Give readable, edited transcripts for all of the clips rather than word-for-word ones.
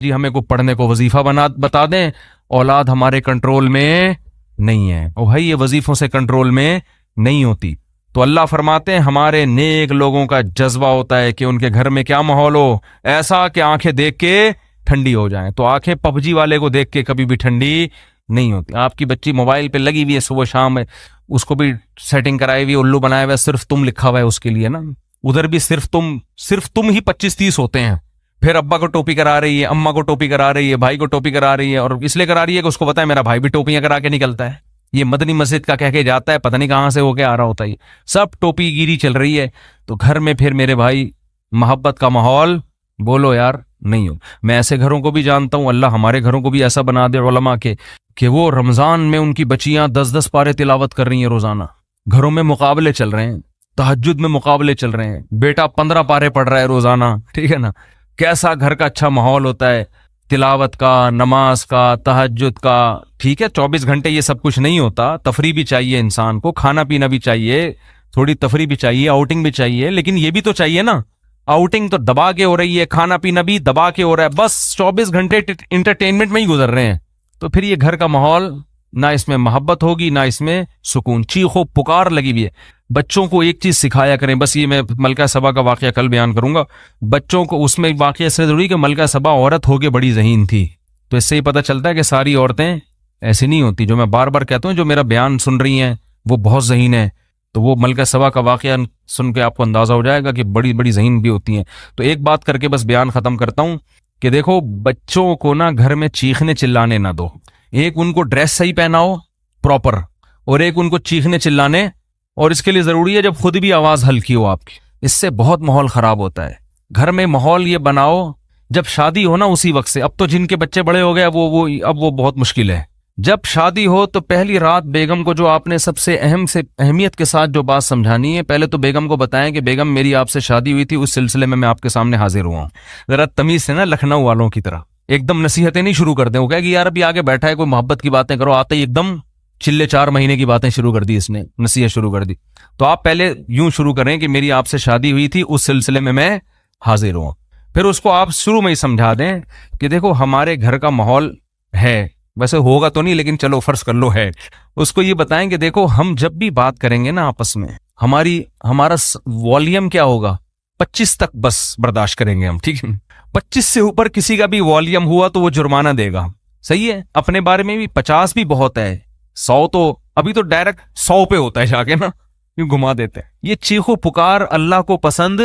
जी हमें को पढ़ने को वजीफा बता दें, औलाद हमारे कंट्रोल में नहीं है। और भाई ये वजीफों से कंट्रोल में नहीं होती। तो अल्लाह फरमाते हैं हमारे नेक लोगों का जज्बा होता है कि उनके घर में क्या माहौल हो, ऐसा कि आंखें देख के ठंडी हो जाएं। तो आंखें पबजी वाले को देख के कभी भी ठंडी नहीं होती। आपकी बच्ची मोबाइल पे लगी हुई है सुबह शाम, उसको भी सेटिंग कराई हुई, उल्लू बनाया हुआ है, सिर्फ तुम लिखा हुआ है उसके लिए ना। उधर भी सिर्फ तुम ही 25-30 होते हैं। फिर अब्बा को टोपी करा रही है, अम्मा को टोपी करा रही है, भाई को टोपी करा रही है, और इसलिए करा रही है कि उसको पता है मेरा भाई भी टोपियां करा के निकलता है। ये मदनी मस्जिद का कह के जाता है, पता नहीं कहां से होके आ रहा होता है। सब टोपी गिरी चल रही है। तो घर में फिर मेरे भाई मोहब्बत का माहौल बोलो यार नहीं हो। मैं ऐसे घरों को भी जानता हूं, अल्लाह हमारे घरों को भी ऐसा बना दे उलमा के कि वो रमजान में उनकी बच्चियां 10-10 पारे तिलावत कर रही हैं रोजाना। घरों में मुकाबले चल रहे हैं, तहज्जुद में मुकाबले चल रहे हैं, बेटा 15 पारे पढ़ रहा है रोजाना, ठीक है ना। कैसा घर का अच्छा माहौल होता है तिलावत का, नमाज का, तहज्जुद का। ठीक है 24 घंटे ये सब कुछ नहीं होता, तफरी भी चाहिए इंसान को, खाना पीना भी चाहिए, थोड़ी तफरी भी चाहिए, आउटिंग भी चाहिए, लेकिन ये भी तो चाहिए ना। आउटिंग तो दबा के हो रही है, खाना पीना भी दबा के हो रहा है, बस 24 घंटे इंटरटेनमेंट में ही गुजर रहे हैं। तो फिर ये घर का माहौल ना इसमें मोहब्बत होगी ना इसमें सुकून। चीखो पुकार लगी हुई है। बच्चों को एक चीज सिखाया करें, बस ये मैं मलका सबा का वाकया कल बयान करूंगा। बच्चों को उसमें वाकया इसलिए जरूरी कि मलका सबा औरत होके बड़ी ज़हीन थी। तो इससे ही पता चलता है कि सारी औरतें ऐसी नहीं होती। जो मैं बार बार कहता हूँ, जो मेरा बयान सुन रही हैं वो बहुत ज़हीन है, तो वो मलका सबा का वाकया सुन के आपको अंदाजा हो जाएगा कि बड़ी बड़ी ज़हीन भी होती हैं। तो एक बात करके बस बयान खत्म करता हूँ कि देखो बच्चों को ना घर में चीखने चिल्लाने ना दो। एक उनको ड्रेस सही पहनाओ प्रॉपर, और एक उनको चीखने चिल्लाने, और इसके लिए जरूरी है जब खुद भी आवाज हल्की हो आपकी। इससे बहुत माहौल खराब होता है। घर में माहौल ये बनाओ जब शादी हो ना उसी वक्त से। अब तो जिनके बच्चे बड़े हो गए अब वो बहुत मुश्किल है। जब शादी हो तो पहली रात बेगम को जो आपने सबसे अहमियत के साथ जो बात समझानी है, पहले तो बेगम को बताएं कि बेगम मेरी आपसे शादी हुई थी, उस सिलसिले में मैं आपके सामने हाजिर हुआ हूं। जरा तमीज से ना, लखनऊ वालों की तरह एकदम नसीहतें नहीं शुरू कर दें। वो कहे कि यार अभी आगे बैठा है, कोई मोहब्बत की बातें करो, आते ही एकदम चिल्ले 4 महीने की बातें शुरू कर दी, इसने नसीहत शुरू कर दी। तो आप पहले यूं शुरू करें कि मेरी आपसे शादी हुई थी, उस सिलसिले में मैं हाजिर हूं। फिर उसको आप शुरू में ही समझा दें कि देखो हमारे घर का माहौल है, वैसे होगा तो नहीं लेकिन चलो फर्ज कर लो है। उसको ये बताएं कि देखो हम जब भी बात करेंगे ना आपस में, हमारा वॉल्यूम क्या होगा, 25 तक बस बर्दाश्त करेंगे हम, ठीक है। 25 से ऊपर किसी का भी वॉल्यूम हुआ तो वो जुर्माना देगा। सही है, अपने बारे में भी 50 भी बहुत है, 100 तो अभी तो डायरेक्ट 100 पे होता है जाके ना, यूं घुमा देते हैं। ये चीखो पुकार अल्लाह को पसंद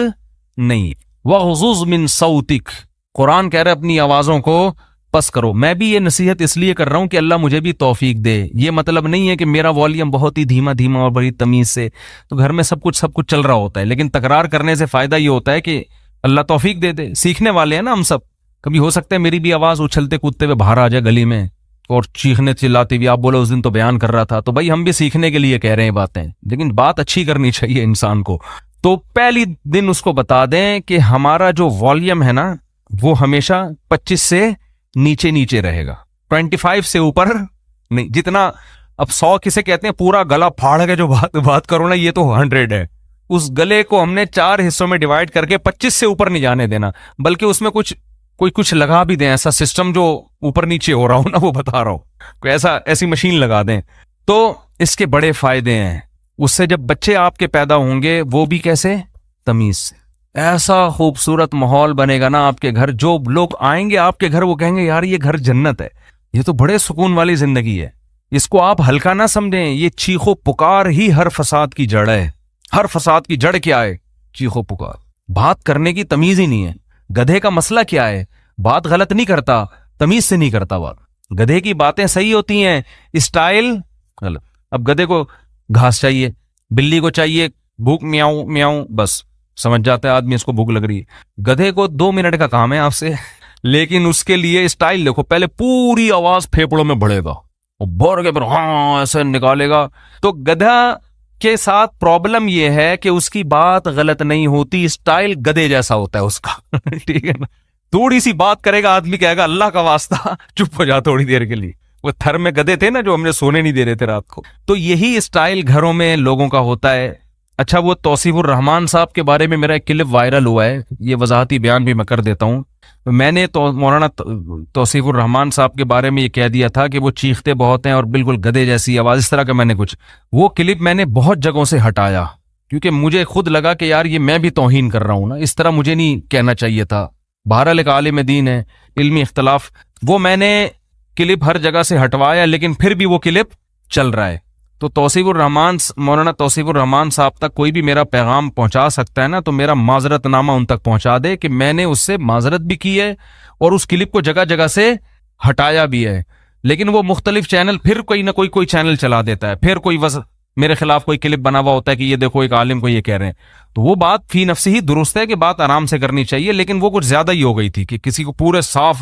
नहीं। वग़ज़ुज़ मिन सौतिक, कुरान कह रहा है अपनी आवाजों को पस करो। मैं भी ये नसीहत इसलिए कर रहा हूं कि अल्लाह मुझे भी तौफीक दे। ये मतलब नहीं है कि मेरा वॉल्यूम बहुत ही धीमा धीमा और बड़ी तमीज से, तो घर में सब कुछ चल रहा होता है, लेकिन तकरार करने से फायदा ये होता है कि अल्लाह तौफीक दे दे। सीखने वाले हैं ना हम सब। कभी हो सकता है मेरी भी आवाज उछलते कूदते हुए बाहर आ जाए गली में और चीखने चिल्लाती हुई। आप बोलो उस दिन तो बयान कर रहा था, तो भाई हम भी सीखने के लिए कह रहे हैं बातें, लेकिन बात अच्छी करनी चाहिए इंसान को। तो पहली दिन उसको बता दें कि हमारा जो वॉल्यूम है ना वो हमेशा 25 से नीचे नीचे रहेगा, 25 से ऊपर नहीं। जितना अब 100 किसे कहते हैं, पूरा गला फाड़ के जो बात करो ना, ये तो 100 है। उस गले को हमने 4 हिस्सों में डिवाइड करके 25 से ऊपर नहीं जाने देना, बल्कि उसमें कुछ लगा भी दें, ऐसा सिस्टम जो ऊपर नीचे हो रहा हो ना, वो बता रहा हो, कोई ऐसी मशीन लगा दें। तो इसके बड़े फायदे हैं। उससे जब बच्चे आपके पैदा होंगे वो भी कैसे, तमीज से। ऐसा खूबसूरत माहौल बनेगा ना आपके घर, जो लोग आएंगे आपके घर वो कहेंगे यार ये घर जन्नत है, ये तो बड़े सुकून वाली जिंदगी है। इसको आप हल्का ना समझें। ये चीखो पुकार ही हर फसाद की जड़ है। हर फसाद की जड़ क्या है, चीखो पुकार। बात करने की तमीज ही नहीं है। गधे का मसला क्या है, बात गलत नहीं करता, तमीज से नहीं करता बात। गधे की बातें सही होती हैं, स्टाइल गलत। अब गधे को घास चाहिए, बिल्ली को चाहिए भूख, म्याऊं म्याऊं, बस समझ जाता है आदमी इसको भूख लग रही है। गधे को 2 मिनट का काम है आपसे, लेकिन उसके लिए स्टाइल देखो, पहले पूरी आवाज फेफड़ों में बढ़ेगा और भर के फिर हाँ ऐसे निकालेगा। तो गधा के साथ प्रॉब्लम यह है कि उसकी बात गलत नहीं होती, स्टाइल गधे जैसा होता है उसका ठीक है ना। थोड़ी सी बात करेगा आदमी कहेगा अल्लाह का वास्ता चुप हो जा थोड़ी देर के लिए। वो थर में गधे थे ना जो हमने सोने नहीं दे रहे थे रात को। तो यही स्टाइल घरों में लोगों का होता है। अच्छा, वो तौसीफुर रहमान साहब के बारे में मेरा एक क्लिप वायरल हुआ है, ये वजाहती बयान भी मैं कर देता हूँ। मैंने तो मौलाना तौसीफुर रहमान साहब के बारे में ये कह दिया था कि वो चीखते बहुत हैं और बिल्कुल गधे जैसी आवाज़, इस तरह का मैंने कुछ, वो क्लिप मैंने बहुत जगहों से हटाया क्योंकि मुझे खुद लगा कि यार ये मैं भी तौहीन कर रहा हूँ ना, इस तरह मुझे नहीं कहना चाहिए था। बहरहाल एक आलिम दीन है, इल्मी इख्तलाफ, वो मैंने क्लिप हर जगह से हटवाया लेकिन फिर भी वो क्लिप चल रहा है। तो तौसीफुर रहमान, मौलाना तौसीफुर रहमान साहब तक कोई भी मेरा पैगाम पहुंचा सकता है ना, तो मेरा माजरतनामा उन तक पहुंचा दे कि मैंने उससे माजरत भी की है और उस क्लिप को जगह जगह से हटाया भी है। लेकिन वो मुख्तलिफ चैनल फिर कोई ना कोई चैनल चला देता है, फिर कोई मेरे खिलाफ कोई क्लिप बना हुआ होता है कि ये देखो एक आलिम को ये कह रहे हैं। तो वो बात फी नफ्सी ही दुरुस्त है कि बात आराम से करनी चाहिए, लेकिन वो कुछ ज्यादा ही हो गई थी कि किसी को पूरे साफ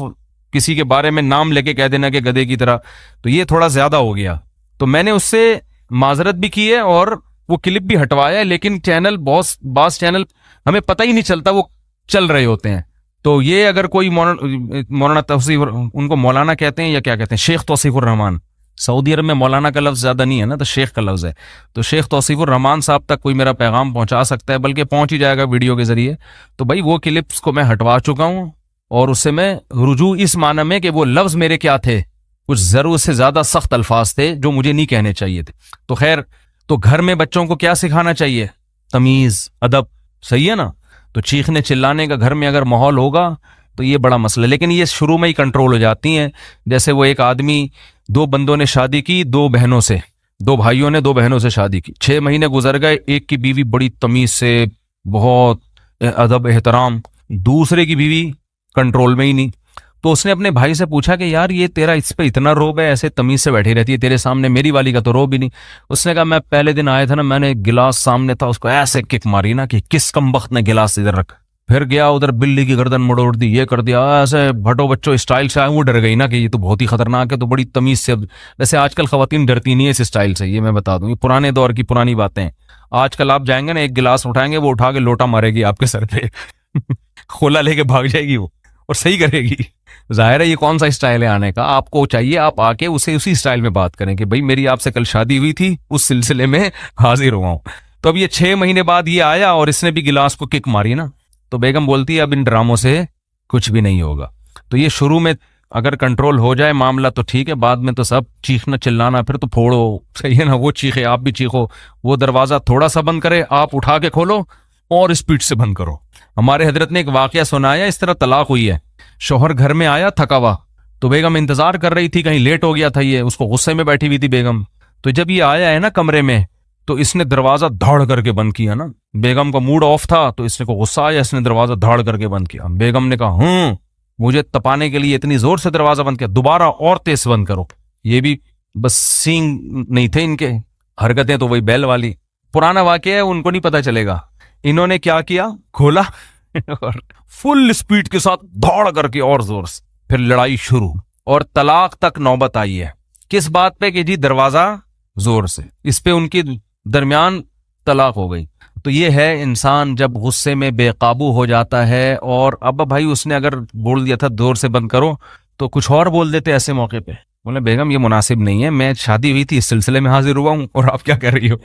किसी के बारे में नाम लेके कह देना कि गधे की तरह, तो ये थोड़ा ज्यादा हो गया। तो मैंने उससे माजरत भी की है और वो क्लिप भी हटवाया है, लेकिन चैनल बॉस चैनल हमें पता ही नहीं चलता वो चल रहे होते हैं। तो ये अगर कोई मौलाना तौसीफुर, उनको मौलाना कहते हैं या क्या कहते हैं, शेख तौसीफुर रहमान, सऊदी अरब में मौलाना का लफ्ज़ ज़्यादा नहीं है ना, तो शेख का लफ्ज़ है। तो शेख तौसीफुर रहमान साहब तक कोई मेरा पैगाम पहुंचा सकता है, बल्कि पहुंच ही जाएगा वीडियो के जरिए। तो भाई वो क्लिप्स को मैं हटवा चुका हूं और उससे मैं रुजू इस माना में कि वो लफ्ज़ मेरे क्या थे, कुछ ज़रूरत से ज़्यादा सख्त अल्फाज थे जो मुझे नहीं कहने चाहिए थे। तो खैर, तो घर में बच्चों को क्या सिखाना चाहिए? तमीज़, अदब, सही है ना। तो चीखने चिल्लाने का घर में अगर माहौल होगा तो ये बड़ा मसला है, लेकिन ये शुरू में ही कंट्रोल हो जाती हैं। जैसे वो एक आदमी, दो बंदों ने शादी की, दो बहनों से, दो भाइयों ने दो बहनों से शादी की, 6 महीने गुजर गए, एक की बीवी बड़ी तमीज से, बहुत अदब एहतराम, दूसरे की बीवी कंट्रोल में ही नहीं। तो उसने अपने भाई से पूछा कि यार ये तेरा इस पे इतना रोब है, ऐसे तमीज से बैठी रहती है तेरे सामने, मेरी वाली का तो रोब ही नहीं। उसने कहा मैं पहले दिन आया था ना, मैंने गिलास सामने था, उसको ऐसे किक मारी ना कि किस कमबख्त ने गिलास इधर रखा, फिर गया उधर बिल्ली की गर्दन मड़ोड़ दी, ये कर दिया, ऐसे भटो बच्चों स्टाइल से आए। वो डर गई ना कि ये तो बहुत ही खतरनाक है, तो बड़ी तमीज से। वैसे आजकल खवातीन डरती नहीं है इस स्टाइल से, ये मैं बता दूं, ये पुराने दौर की पुरानी बातें हैं। आजकल आप जाएंगे ना, एक गिलास उठाएंगे, वो उठा के लोटा मारेगी आपके सर पे खोला लेके भाग जाएगी वो, और सही करेगी। जाहिर है ये कौन सा स्टाइल है आने का? आपको चाहिए आप आके उसे उसी स्टाइल में बात करें कि भाई मेरी आपसे कल शादी हुई थी, उस सिलसिले में हाजिर हुआ हूं। तो अब ये 6 महीने बाद ये आया और इसने भी गिलास को किक मारी ना, तो बेगम बोलती है अब इन ड्रामों से कुछ भी नहीं होगा। तो ये शुरू में अगर कंट्रोल हो जाए मामला तो ठीक है, बाद में तो सब चीखना चिल्लाना, फिर तो फोड़ो, सही है ना, वो चीखे आप भी चीखो, वो दरवाजा थोड़ा सा बंद करे आप उठा के खोलो और स्पीड से बंद करो। हमारे हजरत ने एक वाकया सुनाया, इस तरह तलाक हुई है, शौहर घर में आया थका हुआ, तो बेगम इंतजार कर रही थी, कहीं लेट हो गया था ये, उसको गुस्से में बैठी हुई थी बेगम। तो जब ये आया है ना कमरे में, तो इसने दरवाजा धाड़ करके बंद किया ना, बेगम का मूड ऑफ था तो इसने को गुस्सा आया, इसने दरवाजा धाड़ करके बंद किया। बेगम ने कहा मुझे तपाने के लिए इतनी जोर से दरवाजा बंद किया, दोबारा और तेज बंद करो। ये भी बस सींग नहीं थे इनके, हरकतें तो वही बैल वाली। पुराना वाकया है, उनको नहीं पता चलेगा। इन्होंने क्या किया, खोला और फुल स्पीड के साथ दौड़ करके और जोर से, फिर लड़ाई शुरू और तलाक तक नौबत आई है। किस बात पे कि जी दरवाजा जोर से, इस पे उनकी दरमियान तलाक हो गई। तो ये है इंसान जब गुस्से में बेकाबू हो जाता है, और अब भाई उसने अगर बोल दिया था जोर से बंद करो तो कुछ और बोल देते ऐसे मौके पे, बोले बेगम ये मुनासिब नहीं है, मैं शादी हुई थी इस सिलसिले में हाजिर हुआ हूं और आप क्या कर रही हो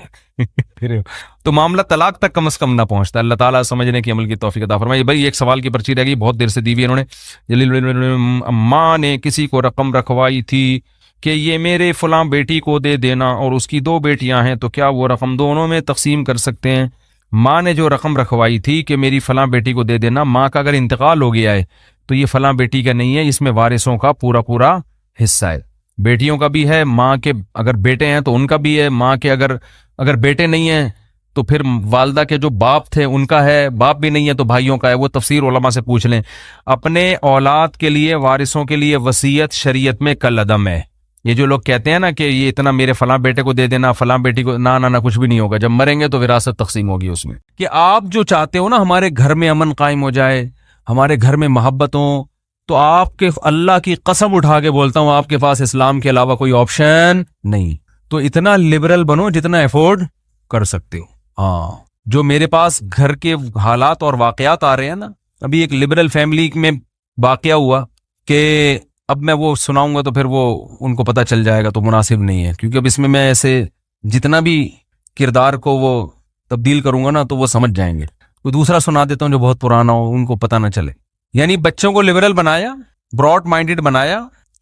फिर तो मामला तलाक तक कम से कम ना पहुंचता। अल्लाह ताला समझने की अमल की तौफीक अता फरमाए। भाई एक सवाल की पर्ची रह गई, बहुत देर से दी हुई इन्होंने। अम्मा ने किसी को रकम रखवाई थी कि ये मेरे फलां बेटी को दे देना, और उसकी 2 बेटियां हैं, तो क्या वो रकम दोनों में तकसीम कर सकते हैं? माँ ने जो रकम रखवाई थी कि मेरी फलां बेटी को दे देना, माँ का अगर इंतकाल हो गया है तो ये फलां बेटी का नहीं है, इसमें वारिसों का पूरा पूरा हिस्सा है। बेटियों का भी है, माँ के अगर बेटे हैं तो उनका भी है, माँ के अगर बेटे नहीं हैं तो फिर वालदा के जो बाप थे उनका है, बाप भी नहीं है तो भाइयों का है। वो तफसीर उलमा से पूछ लें। अपने औलाद के लिए, वारिसों के लिए वसीयत शरीयत में कल अदम है। ये जो लोग कहते हैं ना कि ये इतना मेरे फलां बेटे को दे देना, फलां बेटी को, ना ना ना, कुछ भी नहीं होगा। जब मरेंगे तो विरासत तकसीम होगी उसमें। कि आप जो चाहते हो ना हमारे घर में अमन कायम हो जाए, हमारे घर में मोहब्बत हो, तो आपके अल्लाह की कसम उठा के बोलता हूं आपके पास इस्लाम के अलावा कोई ऑप्शन नहीं। तो इतना लिबरल बनो जितना अफोर्ड कर सकते हो। हाँ, जो मेरे पास घर के हालात और वाकयात आ रहे हैं ना, अभी एक लिबरल फैमिली में वाकया हुआ कि अब मैं वो सुनाऊंगा तो फिर वो उनको पता चल जाएगा, तो मुनासिब नहीं है, क्योंकि अब इसमें मैं ऐसे जितना भी किरदार को वो तब्दील करूंगा ना तो वो समझ जाएंगे। तो दूसरा सुना देता हूं जो बहुत पुराना हो, उनको पता ना चले। यानी बच्चों को लिबरल बनाया, ब्रॉड माइंडेड बनाया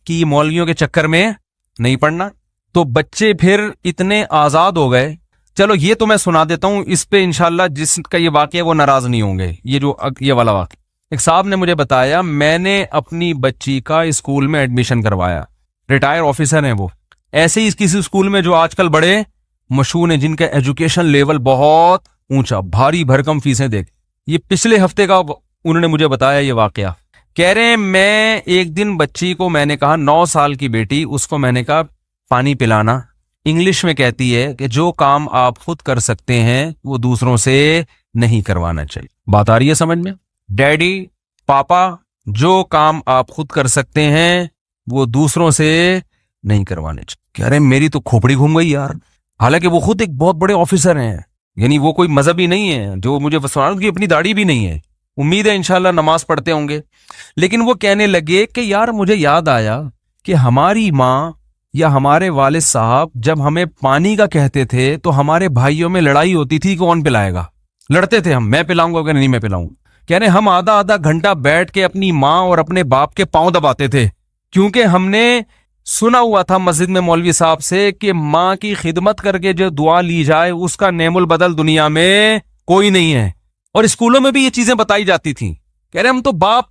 कि ये मौलवियों के चक्कर में नहीं पड़ना। तो बच्चे फिर इतने आजाद हो गए। चलो ये तो मैं सुना देता हूं, इस पे इंशाल्लाह जिसका ये वाकया वो नाराज नहीं होंगे। ये वाला वाकया एक साहब ने मुझे बताया, मैंने अपनी बच्ची का स्कूल में एडमिशन करवाया, रिटायर ऑफिसर हैं वो, ऐसे ही किसी स्कूल में जो आजकल बड़े मशहूर हैं, जिनका एजुकेशन लेवल बहुत ऊंचा, भारी भरकम फीसें देख। ये पिछले हफ्ते का उन्होंने मुझे बताया ये वाकया। कह रहे हैं मैं एक दिन बच्ची को मैंने कहा, 9 साल की बेटी, उसको मैंने कहा पानी पिलाना। इंग्लिश में कहती है कि जो काम आप खुद कर सकते हैं वो दूसरों से नहीं करवाना चाहिए। बात आ रही है समझ में? डैडी, पापा, जो काम आप खुद कर सकते हैं वो दूसरों से नहीं करवाने चाहिए। कह रहे मेरी तो खोपड़ी घूम गई यार। हालांकि वो खुद एक बहुत बड़े ऑफिसर हैं, यानी वो कोई मजहबी नहीं है जो मुझे सुना, उनकी अपनी दाढ़ी भी नहीं है, उम्मीद है इंशाल्लाह नमाज पढ़ते होंगे। लेकिन वो कहने लगे कि यार मुझे याद आया कि हमारी माँ या हमारे वालिद साहब जब हमें पानी का कहते थे तो हमारे भाइयों में लड़ाई होती थी, कौन पिलाएगा। लड़ते थे हम, मैं पिलाऊंगा अगर नहीं मैं पिलाऊंगा। कह रहे हम आधा आधा घंटा बैठ के अपनी माँ और अपने बाप के पांव दबाते थे, क्योंकि हमने सुना हुआ था मस्जिद में मौलवी साहब से कि माँ की खिदमत करके जो दुआ ली जाए उसका नेमुल बदल दुनिया में कोई नहीं है। और स्कूलों में भी ये चीजें बताई जाती थी। कह रहे हम तो बाप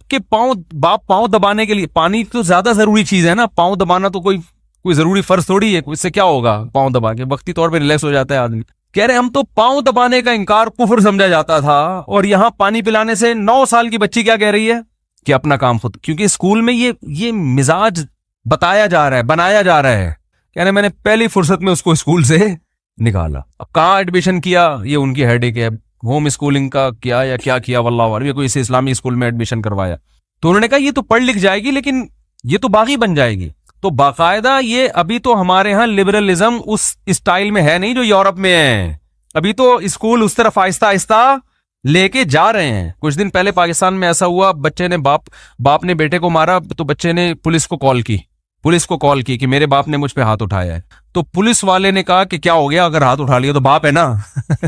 पांव दबाने के लिए, पानी तो ज्यादा जरूरी चीज है ना, पांव दबाना तो कोई जरूरी फर्ज थोड़ी है, इससे क्या होगा, पांव दबा के वक्ती तौर पे रिलैक्स हो जाता है आदमी। कह रहे हम तो पांव दबाने का इनकार कुफर समझा जाता था, और यहां पानी पिलाने से 9 साल की बच्ची क्या कह रही है कि अपना काम खुद, क्योंकि स्कूल में ये मिजाज बताया जा रहा है, बनाया जा रहा है। कह रहे मैंने पहली फुर्सत में उसको स्कूल से निकाला। अब कहाँ एडमिशन किया ये उनकी हेडेक है, होम स्कूलिंग का किया या क्या किया वल्लाह आलम, कोई इसे इस्लामी स्कूल में एडमिशन करवाया। तो उन्होंने कहा ये तो पढ़ लिख जाएगी लेकिन ये तो बागी बन जाएगी। तो बाकायदा ये अभी तो हमारे यहाँ लिबरलिज्म उस स्टाइल में है नहीं जो यूरोप में है। अभी तो स्कूल उस तरफ आहिस्ता आहिस्ता लेके जा रहे हैं। कुछ दिन पहले पाकिस्तान में ऐसा हुआ, बच्चे ने बाप ने बेटे को मारा, तो बच्चे ने पुलिस को कॉल की कि मेरे बाप ने मुझ पे हाथ उठाया है। तो पुलिस वाले ने कहा कि क्या हो गया, अगर हाथ उठा लिया तो बाप है ना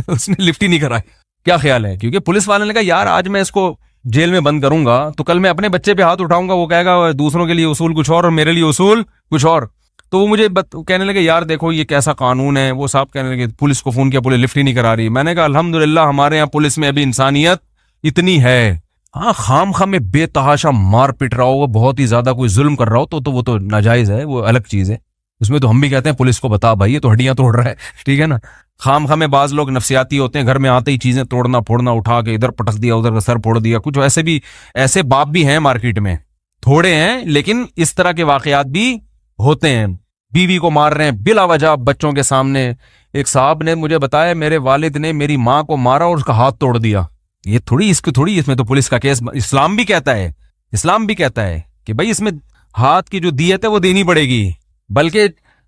उसने लिफ्ट ही नहीं कराई। क्या ख्याल है? क्योंकि पुलिस वाले ने कहा यार आज मैं इसको जेल में बंद करूंगा तो कल मैं अपने बच्चे पे हाथ उठाऊंगा, वो कहेगा दूसरों के लिए उसूल कुछ और मेरे लिए उसूल कुछ और। तो वो मुझे कहने लगे यार देखो ये कैसा कानून है। वो साहब कहने लगे पुलिस को फोन किया, पुलिस लिफ्ट ही नहीं करा रही। मैंने कहा अल्हम्दुलिल्लाह हमारे यहाँ पुलिस में अभी इंसानियत इतनी है। हाँ, खाम में बेतहाशा मार पिट रहा हो, बहुत ही ज्यादा कोई जुल्म कर रहा हो तो वो तो नाजायज है, वो अलग चीज है। उसमें तो हम भी कहते हैं पुलिस को बता भाई ये तो हड्डियां तोड़ रहा है, ठीक है ना। खाम में बाज लोग नफसियाती होते हैं, घर में आते ही चीजें तोड़ना फोड़ना, उठा के इधर पटक दिया उधर का सर फोड़ दिया। कुछ ऐसे बाप भी हैं मार्केट में, थोड़े हैं लेकिन इस तरह के वाकयात भी होते हैं। बीवी को मार रहे हैं बिला वजह बच्चों के सामने। एक साहब ने मुझे बताया मेरे वालिद ने मेरी माँ को मारा और उसका हाथ तोड़ दिया। ये थोड़ी इसमें तो पुलिस का केस, इस्लाम भी कहता है कि भाई इसमें हाथ की जो दियत है वो देनी पड़ेगी, बल्कि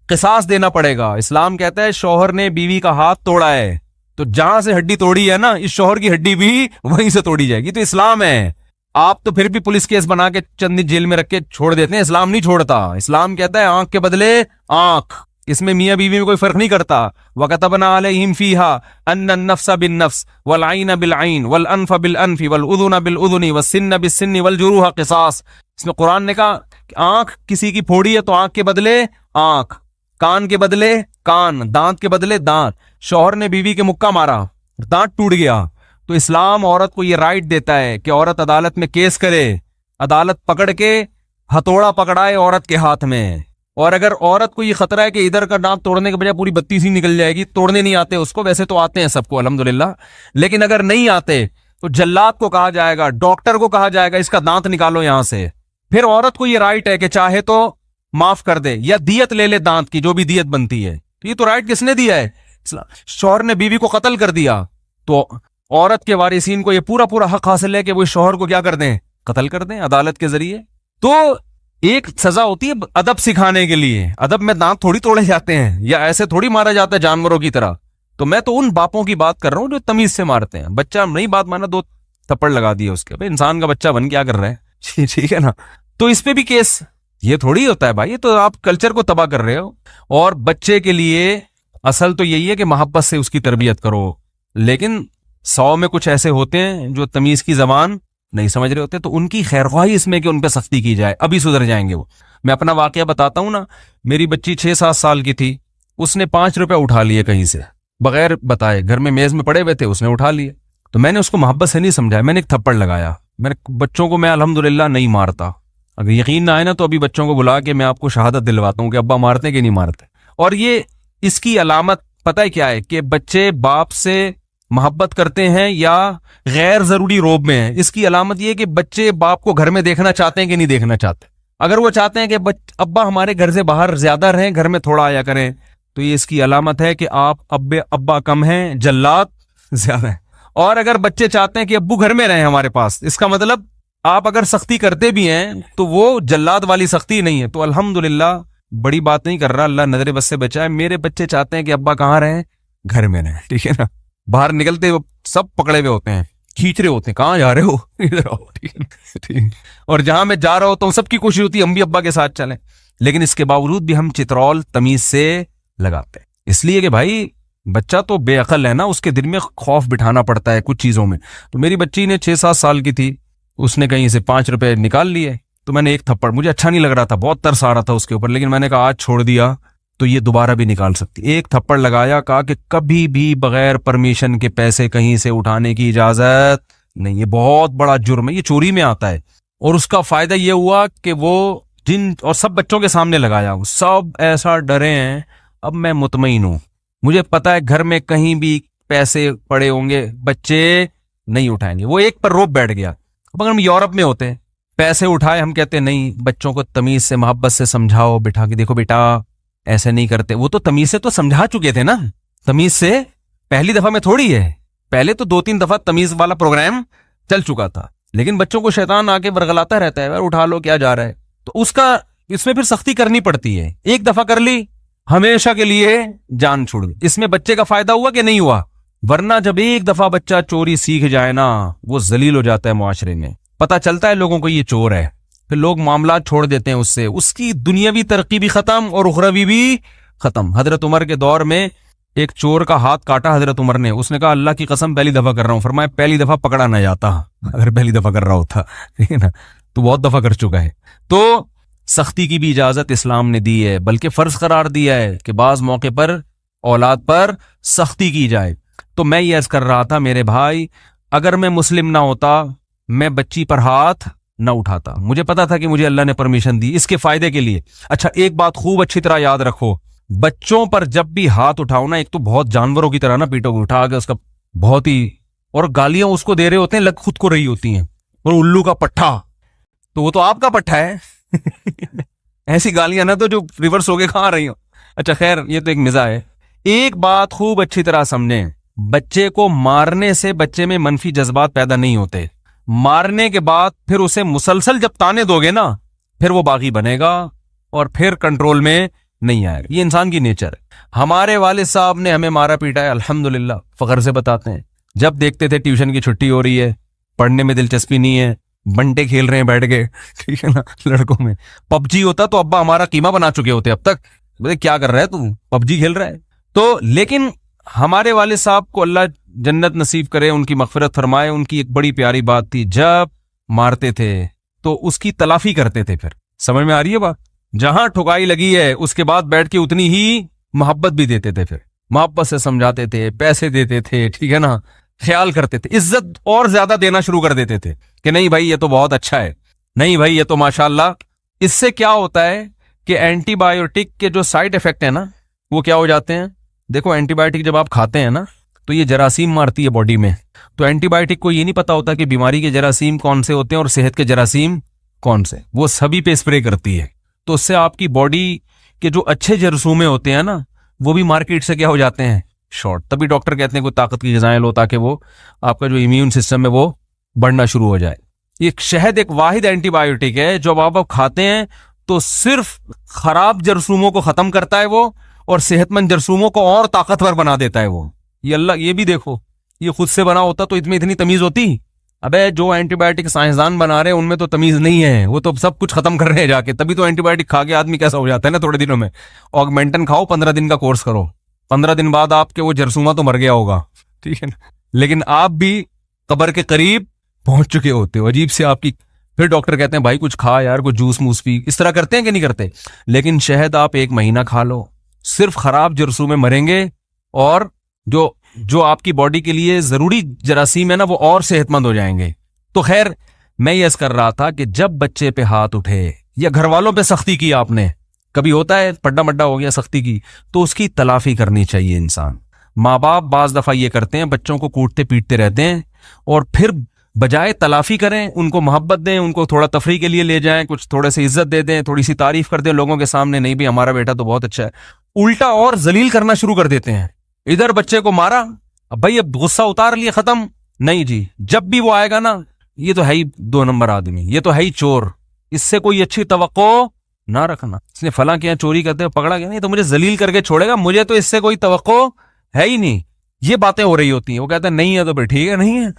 किसास देना पड़ेगा। इस्लाम कहता है शौहर ने बीवी का हाथ तोड़ा है तो जहां से हड्डी तोड़ी है ना, इस शौहर की हड्डी भी वहीं से तोड़ी जाएगी। तो इस्लाम है। आप तो फिर भी पुलिस केस बना के चंद दिन जेल में रख के छोड़ देते हैं, इस्लाम नहीं छोड़ता। इस्लाम कहता है आंख के बदले आंख। इसमें मियां बीवी में कोई फर्क नहीं करता। वकतबना अलैहिम फीहा अन्नन नफ्सा बिन नफ्स वल आइना बिल आइन वल अनफ बिल अनफी वल उदुना बिल उदुनी वस्सिन्न बिस सिन्नी वल जुरूहा क़िसास। इसमें कुरान ने कहा आंख किसी की फोड़ी है तो आंख के बदले आंख, कान के बदले कान, दांत के बदले दांत। शौहर ने बीवी के मुक्का मारा, दांत टूट गया, तो इस्लाम औरत को यह राइट देता है कि औरत अदालत में केस करे, अदालत पकड़ के हथौड़ा पकड़ाए औरत के हाथ में। और अगर औरत को ये खतरा है कि इधर का दांत तोड़ने के बजाय पूरी बत्ती सी निकल जाएगी, तोड़ने नहीं आते उसको, वैसे तो आते हैं सबको अल्हम्दुलिल्लाह, लेकिन अगर नहीं आते तो जल्लाद को कहा जाएगा, डॉक्टर को कहा जाएगा इसका दांत निकालो यहां से। फिर औरत को यह राइट है कि चाहे तो माफ कर दे या दियत ले ले दांत की, जो भी दियत बनती है। तो ये तो राइट किसने दिया है? शौहर ने बीवी को कत्ल कर दिया तो औरत के वारिसीन को यह पूरा पूरा हक हासिल है कि वो शौहर को क्या कर दें, कत्ल कर दें अदालत के जरिए। तो एक सजा होती है अदब सिखाने के लिए। अदब में दांत थोड़ी तोड़े जाते हैं या ऐसे थोड़ी मारा जाता है जानवरों की तरह। तो मैं तो उन बापों की बात कर रहा हूं जो तमीज से मारते हैं। बच्चा नहीं बात माना, 2 थप्पड़ लगा दिए उसके। भाई इंसान का बच्चा बन क्या कर रहा है ठीक है ना। तो इस पे भी केस, ये थोड़ी होता है भाई, ये तो आप कल्चर को तबाह कर रहे हो। और बच्चे के लिए असल तो यही है कि मोहब्बत से उसकी तरबियत करो, लेकिन 100 में कुछ ऐसे होते हैं जो तमीज की जबान नहीं समझ रहे होते, तो उनकी खैरख्वाही इसमें कि उन पे सख्ती की जाए, अभी सुधर जाएंगे वो। मैं अपना वाकया बताता हूं ना, मेरी बच्ची 6-7 साल की थी, उसने 5 रुपए उठा लिए कहीं से बगैर बताए, घर में मेज में पड़े हुए थे, उसने उठा लिए। तो मैंने उसको मोहब्बत से नहीं समझाया, मैंने एक थप्पड़ लगाया। मैंने बच्चों को मैं अल्हम्दुलिल्लाह नहीं मारता, अगर यकीन ना आए ना तो अभी बच्चों को बुला के मैं आपको शहादत दिलवाता हूँ कि अब्बा मारते कि नहीं मारते। और ये इसकी अलामत पता है क्या है, कि बच्चे बाप से मोहब्बत करते हैं या गैर जरूरी रोब में है। इसकी अलामत ये है कि बच्चे बाप को घर में देखना चाहते हैं कि नहीं देखना चाहते। अगर वो चाहते हैं कि अब्बा हमारे घर से बाहर ज्यादा रहें, घर में थोड़ा आया करें, तो ये इसकी अलामत है कि आप अब्बा कम हैं, जल्लाद ज्यादा है। और अगर बच्चे चाहते हैं कि अब्बू घर में रहें हमारे पास, इसका मतलब आप अगर सख्ती करते भी हैं तो वो जल्लाद वाली सख्ती नहीं है। तो अल्हम्दुलिल्लाह, बड़ी बात नहीं कर रहा, अल्लाह नजर बस से बचाए। मेरे बच्चे चाहते हैं कि अब्बा कहाँ रहें, घर में रहें, ठीक है ना। बाहर निकलते वो सब पकड़े हुए होते हैं, खींच रहे होते हैं, कहाँ जा रहे हो, इधर आओ, ठीक है, ठीक। और जहां मैं जा रहा होता हूँ सबकी कोशिश होती है हम भी अब्बा के साथ चलें, लेकिन इसके बावजूद भी हम चित्रौल तमीज से लगाते हैं, इसलिए कि भाई बच्चा तो बेअकल है ना, उसके दिल में खौफ बिठाना पड़ता है कुछ चीजों में। तो मेरी बच्ची ने 6-7 साल की थी, उसने कहीं से 5 रुपए निकाल लिए, तो मैंने एक थप्पड़, मुझे अच्छा नहीं लग रहा था, बहुत तरस आ रहा था उसके ऊपर, लेकिन मैंने कहा आज छोड़ दिया तो ये दोबारा भी निकाल सकती। एक थप्पड़ लगाया, कहा कि कभी भी बगैर परमिशन के पैसे कहीं से उठाने की इजाजत नहीं, ये बहुत बड़ा जुर्म है, ये चोरी में आता है। और उसका फायदा ये हुआ कि वो जिन, और सब बच्चों के सामने लगाया, सब ऐसा डरे हैं। अब मैं मुतमईन हूं, मुझे पता है घर में कहीं भी पैसे पड़े होंगे, बच्चे नहीं उठाएंगे। वो एक पर रोप बैठ गया। अब अगर हम यूरोप में होते हैं, पैसे उठाए, हम कहते नहीं, बच्चों को तमीज से मोहब्बत से समझाओ, बिठा के देखो बेटा ऐसे नहीं करते। वो तो तमीज से तो समझा चुके थे ना, तमीज से पहली दफा में थोड़ी है, पहले तो 2-3 दफा तमीज वाला प्रोग्राम चल चुका था। लेकिन बच्चों को शैतान आके वर्गलाता रहता है, यार उठा लो, क्या जा रहा है, तो उसका इसमें फिर सख्ती करनी पड़ती है। एक दफा कर ली, हमेशा के लिए जान छुड़ गई। इसमें बच्चे का फायदा हुआ कि नहीं हुआ? वरना जब एक दफा बच्चा चोरी सीख जाए ना, वो जलील हो जाता है मुआशरे में, पता चलता है लोगों को ये चोर है, फिर लोग मामला छोड़ देते हैं उससे, उसकी दुनियावी तरक्की भी खत्म और उखरवी भी खत्म। हजरत उमर के दौर में एक चोर का हाथ काटा हजरत उमर ने, उसने कहा अल्लाह की कसम पहली दफा कर रहा हूं, फरमाया पहली दफा पकड़ा ना जाता, अगर पहली दफा कर रहा होता, ठीक है ना, तो बहुत दफा कर चुका है। तो सख्ती की भी इजाजत इस्लाम ने दी है, बल्कि फर्ज करार दिया है कि बाज मौके पर औलाद पर सख्ती की जाए। तो मैं ये अर्ज कर रहा था मेरे भाई, अगर मैं मुस्लिम ना होता, मैं बच्ची पर हाथ ना उठाता। मुझे पता था कि मुझे अल्लाह ने परमिशन दी इसके फायदे के लिए। अच्छा, एक बात खूब अच्छी तरह याद रखो, बच्चों पर जब भी हाथ उठाओ ना, एक तो बहुत जानवरों की तरह ना पीटोगे, उठा के उसका बहुत ही, और गालियां उसको दे रहे होते हैं, लग खुद को रही होती हैं, और उल्लू का पट्ठा, तो वो तो आपका पट्ठा है ऐसी गालियां ना तो जो रिवर्स होके खा रही हो। अच्छा खैर, ये तो एक मिजा है। एक बात खूब अच्छी तरह समझें, बच्चे को मारने से बच्चे में मनफी जज्बात पैदा नहीं होते। मारने के बाद फिर उसे मुसलसल जब ताने दोगे ना, फिर वो बागी बनेगा और फिर कंट्रोल में नहीं आएगा। ये इंसान की नेचर है। हमारे वालिद साहब ने हमें मारा पीटा है, अल्हम्दुलिल्लाह, फख्र से बताते हैं। जब देखते थे ट्यूशन की छुट्टी हो रही है, पढ़ने में दिलचस्पी नहीं है, बंटे खेल रहे हैं बैठ के, ठीक है ना, लड़कों में पबजी होता तो अब्बा हमारा कीमा बना चुके होते अब तक, बोले क्या कर रहा है तू, पबजी खेल रहा है। तो लेकिन हमारे वाले साहब को अल्लाह जन्नत नसीब करे, उनकी मगफिरत फरमाए, उनकी एक बड़ी प्यारी बात थी, जब मारते थे तो उसकी तलाफी करते थे। फिर समझ में आ रही है बात? जहां ठुकाई लगी है उसके बाद बैठ के उतनी ही मोहब्बत भी देते थे, फिर मोहब्बत से समझाते थे, पैसे देते थे, ठीक है ना, ख्याल करते थे, इज्जत और ज्यादा देना शुरू कर देते थे कि नहीं भाई ये तो बहुत अच्छा है, नहीं भाई ये तो माशाल्लाह। इससे क्या होता है कि एंटीबायोटिक के जो साइड इफेक्ट है ना, वो क्या हो जाते हैं। देखो, एंटीबायोटिक जब आप खाते हैं ना, तो ये जरासीम मारती है बॉडी में, तो एंटीबायोटिक को ये नहीं पता होता कि बीमारी के जरासीम कौन से होते हैं और सेहत के जरासीम कौन से, वो सभी पे स्प्रे करती है। तो उससे आपकी बॉडी के जो अच्छे जरासूमें होते हैं ना, वो भी मार्केट से क्या हो जाते हैं, शॉर्ट। तभी डॉक्टर कहते हैं कोई ताकत की ग़िज़ाएं लो, ताकि वो आपका जो इम्यून सिस्टम है वो बढ़ना शुरू हो जाए। ये शहद एक वाहिद एंटीबायोटिक है जो आप खाते हैं तो सिर्फ खराब जरसूमों को खत्म करता है वो, और सेहतमंद जरसूमों को और ताकतवर बना देता है वो। ये अल्लाह, ये भी देखो, ये खुद से बना होता तो इसमें इतनी तमीज होती। अबे जो एंटीबायोटिक साइंसदान बना रहे हैं उनमें तो तमीज नहीं है, वो तो सब कुछ खत्म कर रहे हैं जाके, तभी तो एंटीबायोटिक खा के आदमी कैसा हो जाता है ना थोड़े दिनों में। ऑगमेंटन खाओ, 15 दिन का कोर्स करो, 15 दिन बाद आपके वो जरसूमा तो मर गया होगा, ठीक है ना, लेकिन आप भी कब्र के करीब पहुंच चुके होते हो, अजीब से आपकी। फिर डॉक्टर कहते हैं भाई कुछ खा यार, कुछ जूस मूस पी। इस तरह करते हैं कि नहीं करते? लेकिन शहद आप 1 महीना खा लो, सिर्फ खराब जरासीम में मरेंगे, और जो जो आपकी बॉडी के लिए जरूरी जरासीम है ना, वो और सेहतमंद हो जाएंगे। तो खैर, मैं ये कर रहा था कि जब बच्चे पे हाथ उठे या घर वालों पे सख्ती की आपने, कभी होता है पड्डा मड्डा हो गया सख्ती की, तो उसकी तलाफी करनी चाहिए इंसान। माँ बाप बाज दफा ये करते हैं, बच्चों को कूटते पीटते रहते हैं, और फिर बजाय तलाफी करें, उनको मोहब्बत दें, उनको थोड़ा तफरी के लिए ले जाएं, कुछ थोड़े से इज्जत दे दें, थोड़ी सी तारीफ कर दें लोगों के सामने, नहीं भी हमारा बेटा तो बहुत अच्छा है, उल्टा और जलील करना शुरू कर देते हैं। इधर बच्चे को मारा, अब भाई अब गुस्सा उतार लिया, खत्म। नहीं जी, जब भी वो आएगा ना, ये तो है ही 2 नंबर आदमी, ये तो है ही चोर, इससे कोई अच्छी तवक्को ना रखना। इसने फला किया, चोरी करते हुए पकड़ा गया, नहीं तो मुझे जलील करके छोड़ेगा, मुझे तो इससे कोई तवक्को है ही नहीं। ये बातें हो रही होती हैं। वो कहता है नहीं है तो फिर ठीक है, नहीं है।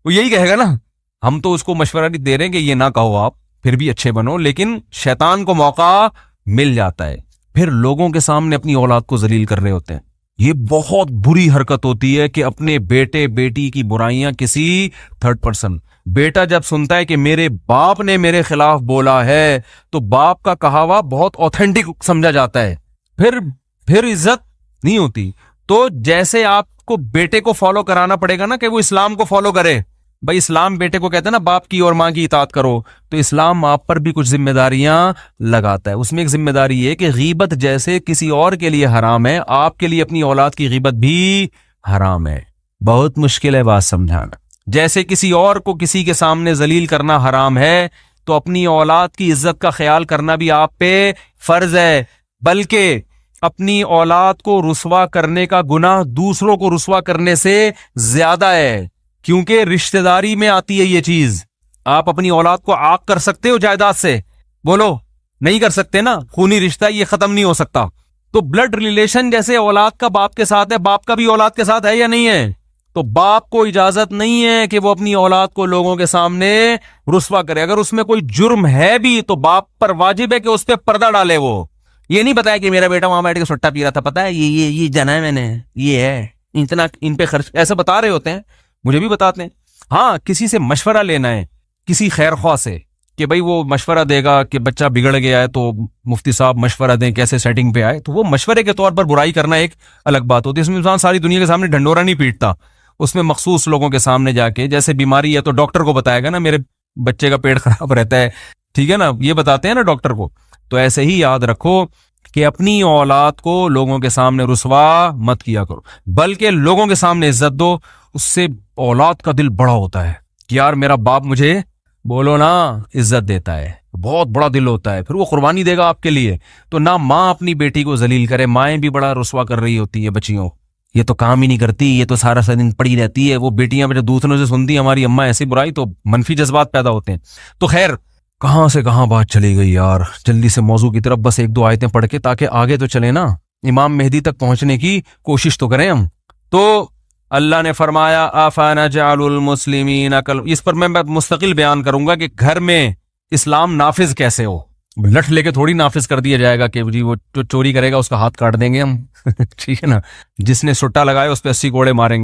वो यही कहेगा ना। हम तो उसको मशवरा नहीं दे रहे कि ये ना कहो आप, फिर भी अच्छे बनो, लेकिन शैतान को मौका मिल जाता है, फिर लोगों के सामने अपनी औलाद को जलील कर रहे होते हैं। ये बहुत बुरी हरकत होती है कि अपने बेटे बेटी की बुराइयां किसी थर्ड पर्सन, बेटा जब सुनता है कि मेरे बाप ने मेरे खिलाफ बोला है, तो बाप का कहावा बहुत ऑथेंटिक समझा जाता है, फिर इज्जत नहीं होती। तो जैसे आपको बेटे को फॉलो कराना पड़ेगा ना कि वो इस्लाम को फॉलो करे, भाई इस्लाम बेटे को कहते हैं ना बाप की और मां की इताअत करो, तो इस्लाम आप पर भी कुछ जिम्मेदारियां लगाता है। उसमें एक जिम्मेदारी है कि गीबत जैसे किसी और के लिए हराम है, आपके लिए अपनी औलाद की गीबत भी हराम है। बहुत मुश्किल है बात समझाना। जैसे किसी और को किसी के सामने जलील करना हराम है, तो अपनी औलाद की इज्जत का ख्याल करना भी आप पे फर्ज है। बल्कि अपनी औलाद को रुस्वा करने का गुनाह दूसरों को रुस्वा करने से ज्यादा है, क्योंकि रिश्तेदारी में आती है ये चीज। आप अपनी औलाद को आग कर सकते हो जायदाद से? बोलो, नहीं कर सकते ना। खूनी रिश्ता ये खत्म नहीं हो सकता। तो ब्लड रिलेशन जैसे औलाद का बाप के साथ है, बाप का भी औलाद के साथ है या नहीं है? तो बाप को इजाजत नहीं है कि वो अपनी औलाद को लोगों के सामने रुस्वा करे। अगर उसमें कोई जुर्म है भी तो बाप पर वाजिब है कि उस पर पर्दा डाले। वो ये नहीं बताया कि मेरा बेटा वहां बैठ के सुट्टा पी रहा था, पता है, ये जाना है मैंने, ये है, इतना इन पे खर्च, ऐसा बता रहे होते हैं, मुझे भी बताते हैं। हाँ, किसी से मशवरा लेना है, किसी खैर ख्वाह से, कि भाई वो मशवरा देगा कि बच्चा बिगड़ गया है तो मुफ्ती साहब मशवरा दें कैसे सेटिंग पे आए, तो वो मशवरे के तौर पर बुराई करना एक अलग बात होती है। इसमें इंसान सारी दुनिया के सामने ढंडोरा नहीं पीटता, उसमें मखसूस लोगों के सामने जाके, जैसे बीमारी है तो डॉक्टर को बताएगा ना मेरे बच्चे का पेट खराब रहता है, ठीक है ना, ये बताते हैं ना डॉक्टर को। तो ऐसे ही याद रखो कि अपनी औलाद को लोगों के सामने रुस्वा मत किया करो, बल्कि लोगों के सामने इज्जत दो। उससे औलाद का दिल बड़ा होता है कि यार मेरा बाप मुझे, बोलो ना, इज्जत देता है, बहुत बड़ा दिल होता है, फिर वो कुर्बानी देगा आपके लिए। तो ना माँ अपनी बेटी को जलील करे, माएँ भी बड़ा रुस्वा कर रही होती है बच्चियों, ये तो काम ही नहीं करती, ये तो सारा दिन पड़ी रहती है। वो बेटियां जब दूसरों से सुनती हमारी अम्मा ऐसी बुराई, तो मनफी जज्बात पैदा होते हैं। तो खैर, कहां से कहां बात चली गई यार। जल्दी से मौजू की तरफ बस 1-2 आयतें पढ़ के, ताकि आगे तो चले ना, इमाम मेहदी तक पहुंचने की कोशिश तो करें हम। तो अल्लाह ने फरमाया आफाना जालुल मुस्लिमीन अकल, इस पर मैं मुस्तकिल बयान करूंगा कि घर में इस्लाम नाफिज कैसे हो। लठ लेके थोड़ी नाफिज कर दिया जाएगा कि जी वो जो चोरी करेगा उसका हाथ काट देंगे हम। ठीक है ना, जिसने सुट्टा लगाया उस पर 80 कोड़े मारेंगे।